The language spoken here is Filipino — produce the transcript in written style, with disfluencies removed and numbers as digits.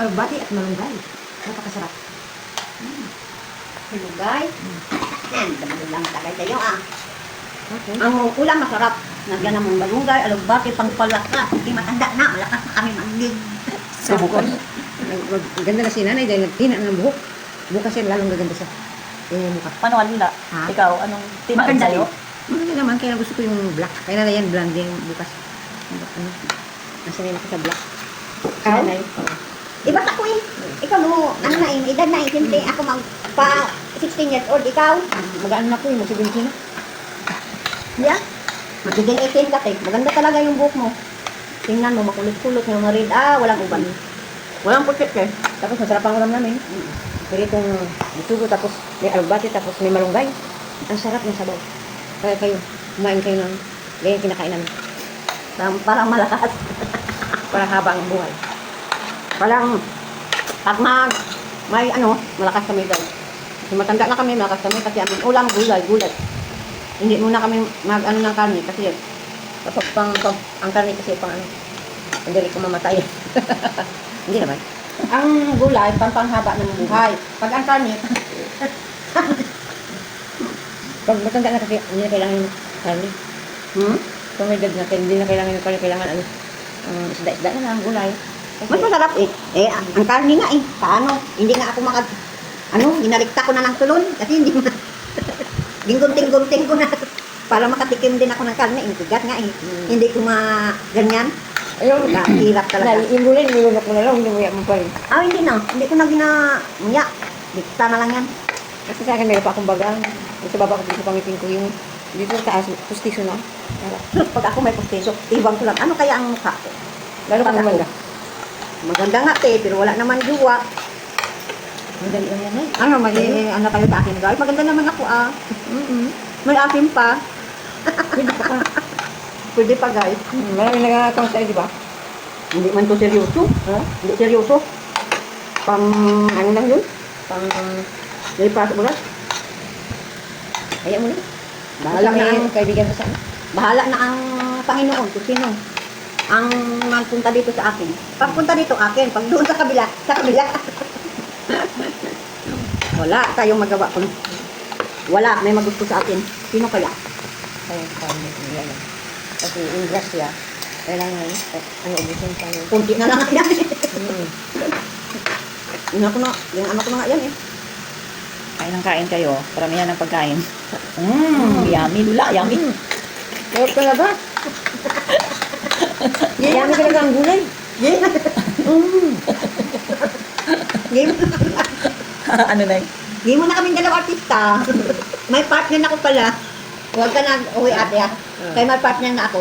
albati at malunggay. Napakasarap. Malunggay. Dami lang tagay tayo Okay. Ang ulam masarap. Nagyan namang malunggay, alugbati, pangpalaka. Hindi matanda na, malakas na kami mandig. Subukan. Ganda na si nanay dahil nagtina ng buhok. Bukas yan lalong gaganda siya. Mukha. Paano alila? Ha? Ikaw, anong tinaan Maganda sa'yo? Maganda naman, kaya gusto ko yung black. Kaya na yan, blonde din bukas. Ano? Nasanay na ako sa black. Ikaw? Nanay. Iba ako Ikaw mo, ano na edad na hindi ako pa 16 years old. Ikaw? Mag-ano na po yung mag-17 na. Yeah? Magiging 18 ka Maganda talaga yung buhok mo. Tingnan mo, makulot-kulot yung mga red. Walang uban. Walang purkit eh. Tapos masarap ang ulam namin. Pero itong bitugo, tapos may albati, tapos may malunggay. Ang sarap ng sabaw. Kaya kayo, kumain kayo ng ganyan kinakain namin. Parang malakas. Para haba ang buhay. Parang pag may malakas kami daw. Kung matanda na kami, malakas kami kasi aming ulam, gulay. Hindi muna kami mag-ano ng karne kasi kapag ang karne kasi pang hindi ko mamatay. Hindi naman. Ang gulay, panghaba ng buhay. Pag ang karne, pag matanda na kasi, hindi na kailangan yung karne. Kung may edad natin, hindi na kailangan yung karne, kailangan isda-isda na lang, gulay. Mas masarap ang karne nga Paano? Hindi nga ako ginalikta ko na ng tulon kasi hindi gingunting-gunting ko na para makatikim din ako ng karne. Tigat nga Hindi ko ganyan. Ayun, Hirap talaga. yung gulay, nilunok mo na lang, hindi mo yan mo pa rin. Hindi na. Hindi ko na ginamuya. Dikta na lang yan. Kasi sa akin, meron pa akong bagang. Sa baba ko dito pangipin ko yung dito sa taas, pustiso na. Pag ako may pustiso, ibang ko lang. Ano kaya ang mukha ko? Lalo ka naman ka. Maganda nga pero wala naman jowa. Madali lang yan eh. Ano kayo sa akin guys? Maganda naman ako May akin pa. Pwede pa ka. Pwede pa guys. Marami nagkakataon sa'yo, di ba? Hindi man to seryoso. Hindi seryoso. Pang ano lang yun? Pang nilipas ulat. Kaya mo na. Bahala na ang kaibigan ko saan. Bahala na ang Panginoon kung sino ang magpunta dito sa akin. Pagpunta dito akin, pag doon sa kabila. Wala tayong magawa kung wala may magusto sa akin. Sino kaya? Kaya kami yan. Kasi yung grasya, kailangan ubusin sa ano. Kunti na lang yan. Mm. Yung ano ko na nga yan Kain ng kain kayo. Paramihan ng pagkain. Yummy, lula, yummy. Lord ka na ba? Yummy talaga ang gulay. Game. Ano na Game mo na kaming dalawa artista. May partner na ako pala. Huwag ka na uwi ate Kaya may partner na ako.